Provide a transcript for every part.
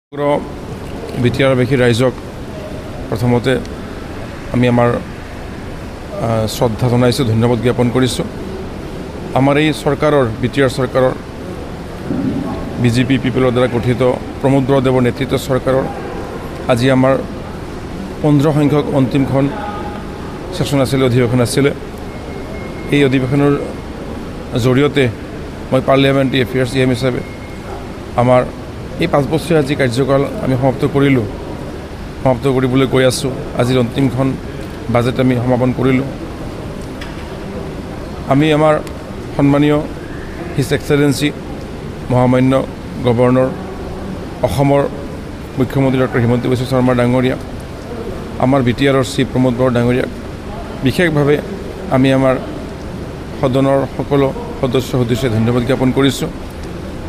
বিটিআৰবাসী ৰাইজক প্ৰথমতে আমি আমাৰ শ্ৰদ্ধা জনাইছোঁ, ধন্যবাদ জ্ঞাপন কৰিছোঁ। আমাৰ এই চৰকাৰৰ বিটিআৰ চৰকাৰৰ বিজেপি পিপলৰ দ্বাৰা গঠিত প্ৰমোদ বৰদেৱৰ নেতৃত্বৰ চৰকাৰৰ আজি আমাৰ 15 সংখ্যক অন্তিমখন সেশ্যন আছিলে, অধিৱেশন আছিলে। এই অধিৱেশনৰ জৰিয়তে মই পাৰ্লিয়ামেণ্টাৰী এফেয়াৰ্ছ EM হিচাপে আমাৰ এই 5 বছৰীয়া যি কাৰ্যকাল আমি সমাপ্ত কৰিবলৈ গৈ আছোঁ। আজিৰ অন্তিমখন বাজেট আমি সমাপন কৰিলোঁ। আমি আমাৰ সন্মানীয় হিজ এক্সেলেঞ্চি মহামান্য গভৰ্ণৰ অসমৰ মুখ্যমন্ত্ৰী ডক্টৰ হিমন্ত বিশ্ব শৰ্মা ডাঙৰীয়া, আমাৰ বিটিআৰৰ চিফ প্ৰমোদ বৰা ডাঙৰীয়াক বিশেষভাৱে আমি আমাৰ সদনৰ সকলো সদস্যই ধন্যবাদ জ্ঞাপন কৰিছোঁ।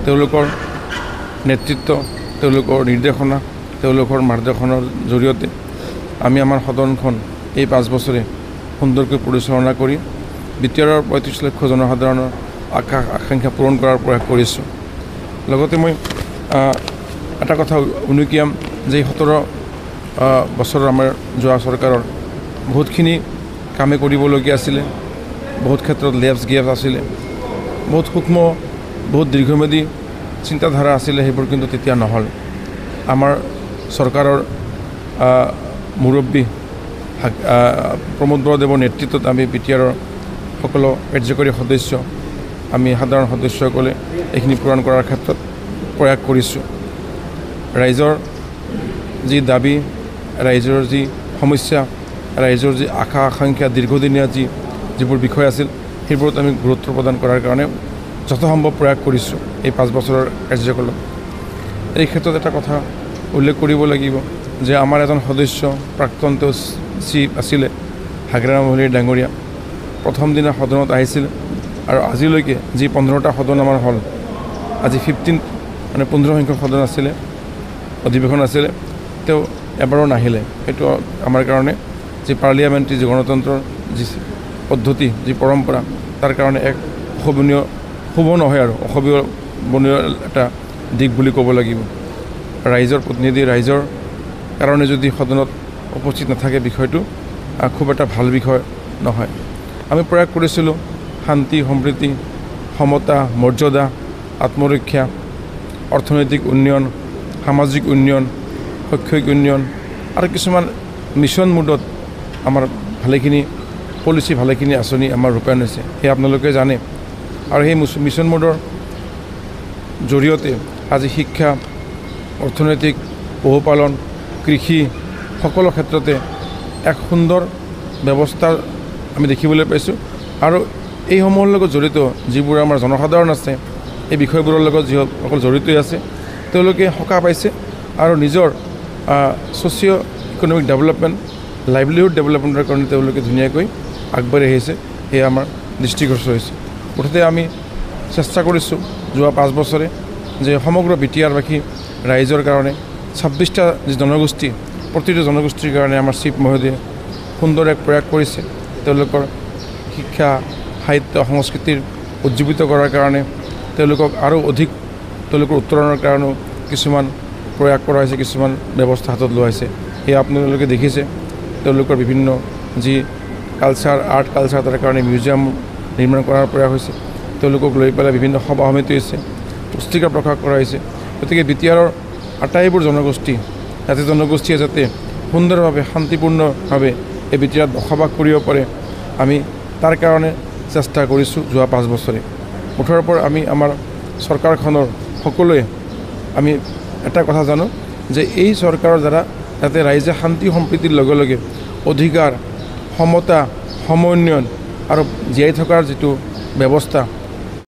তেওঁলোকৰ নেতৃত্ব, তেওঁলোকৰ নিৰ্দেশনা, তেওঁলোকৰ মাৰ্গদৰ্শনৰ জৰিয়তে আমি আমাৰ সদনখন এই 5 বছৰে সুন্দৰকৈ পৰিচালনা কৰি বিটিআৰৰ 35 লক্ষ জনসাধাৰণৰ আকাংক্ষা পূৰণ কৰাৰ প্ৰয়াস কৰিছোঁ। লগতে মই এটা কথা উনুকিয়াম যে 17 বছৰৰ আমাৰ যোৱা চৰকাৰৰ বহুতখিনি কামে কৰিবলগীয়া আছিলে, বহুত ক্ষেত্ৰত গেপছ আছিলে, বহুত সূক্ষ্ম, বহুত দীৰ্ঘম্যাদী চিন্তাধাৰা আছিলে, সেইবোৰ কিন্তু তেতিয়া নহ'ল। আমাৰ চৰকাৰৰ মুৰব্বী প্ৰমোদ বৰদেৱৰ নেতৃত্বত আমি বিটিআৰৰ সকলো কাৰ্যকৰী সদস্য, আমি সাধাৰণ সদস্যসকলে এইখিনি পূৰণ কৰাৰ ক্ষেত্ৰত প্ৰয়াস কৰিছোঁ। ৰাইজৰ যি দাবী, ৰাইজৰ যি সমস্যা, ৰাইজৰ যি আশা আকাংক্ষা, দীৰ্ঘদিনীয়া যিবোৰ বিষয় আছিল, সেইবোৰত আমি গুৰুত্ব প্ৰদান কৰাৰ কাৰণে যথাসম্ভৱ প্ৰয়াস কৰিছোঁ এই 5 বছৰৰ কাৰ্যকালত। এই ক্ষেত্ৰত এটা কথা উল্লেখ কৰিব লাগিব যে আমাৰ এজন সদস্য প্ৰাক্তন চিফ আছিলে হাগ্ৰাৰাম মহলীৰ ডাঙৰীয়া, প্ৰথম দিনা সদনত আহিছিল আৰু আজিলৈকে যি 15টা সদন আমাৰ হ'ল, আজি 15 সংখ্যক সদন আছিলে, অধিৱেশন আছিলে, তেওঁ এবাৰো নাহিলে। সেইটো আমাৰ কাৰণে যি পাৰ্লিয়ামেণ্টাৰী যি গণতন্ত্ৰৰ যি পদ্ধতি, যি পৰম্পৰা, তাৰ কাৰণে এক শুভ নহয় আৰু অশোভনীয় এটা দিশ বুলি ক'ব লাগিব। ৰাইজৰ প্ৰতিনিধি, ৰাইজৰ কাৰণে যদি সদনত উপস্থিত নাথাকে, বিষয়টো খুব এটা ভাল বিষয় নহয়। আমি প্ৰয়াস কৰিছিলোঁ শান্তি, সম্প্ৰীতি, সমতা, মৰ্যাদা, আত্মৰক্ষা, অৰ্থনৈতিক উন্নয়ন, সামাজিক উন্নয়ন, শৈক্ষিক উন্নয়ন আৰু কিছুমান মিছন মুডত আমাৰ ভালেখিনি পলিচি, ভালেখিনি আঁচনি আমাৰ ৰূপায়ণ হৈছে, সেই আপোনালোকে জানে। আৰু সেই মিছন মোডৰ জৰিয়তে আজি শিক্ষা, অৰ্থনৈতিক, পশুপালন, কৃষি সকলো ক্ষেত্ৰতে এক সুন্দৰ ব্যৱস্থা আমি দেখিবলৈ পাইছোঁ। আৰু এইসমূহৰ লগত জড়িত যিবোৰ আমাৰ জনসাধাৰণ আছে, এই বিষয়বোৰৰ লগত যিসকল জড়িত আছে, তেওঁলোকে সকাহ পাইছে আৰু নিজৰ ছ'চিঅ' ইকনমিক ডেভেলপমেণ্ট, লাইভলিহুড ডেভেলপমেণ্টৰ কাৰণে তেওঁলোকে ধুনীয়াকৈ আগবাঢ়ি আহিছে, সেয়া আমাৰ দৃষ্টিগোচৰ হৈছে। মুঠতে আমি চেষ্টা কৰিছোঁ যোৱা 5 বছৰে যে সমগ্ৰ বিটিআৰবাসী ৰাইজৰ কাৰণে 26টা যি জনগোষ্ঠী, প্ৰতিটো জনগোষ্ঠীৰ কাৰণে আমাৰ চিফ মহোদয়ে সুন্দৰ এক প্ৰয়াস কৰিছে। তেওঁলোকৰ শিক্ষা, সাহিত্য, সংস্কৃতিৰ উজ্জীৱিত কৰাৰ কাৰণে, তেওঁলোকক আৰু অধিক তেওঁলোকৰ উত্তৰণৰ কাৰণেও কিছুমান প্ৰয়াস কৰা হৈছে, কিছুমান ব্যৱস্থা হাতত লোৱা হৈছে। সেয়া আপোনালোকে দেখিছে। তেওঁলোকৰ বিভিন্ন যি আৰ্ট কালচাৰ, তাৰ কাৰণে মিউজিয়াম নিৰ্মাণ কৰাৰ প্ৰয়াস হৈছে। তেওঁলোকক লৈ পেলাই বিভিন্ন সভা সমিতি হৈছে, পুস্তিকা প্ৰকাশ কৰা হৈছে। গতিকে বিটিআৰৰ আটাইবোৰ জনগোষ্ঠী, জাতি জনগোষ্ঠীয়ে যাতে সুন্দৰভাৱে, শান্তিপূৰ্ণভাৱে এই বিটিআৰত বসবাস কৰিব পাৰে, আমি তাৰ কাৰণে চেষ্টা কৰিছোঁ যোৱা 5 বছৰে। মুঠৰ পৰা আমি আমাৰ চৰকাৰখনৰ সকলোৱে আমি এটা কথা জানো যে এই চৰকাৰৰ দ্বাৰা যাতে ৰাইজে শান্তি সম্প্ৰীতিৰ লগে লগে অধিকাৰ, সমতা, সমন্বয়ন আৰু জীয়াই থকাৰ যিটো ব্যৱস্থা,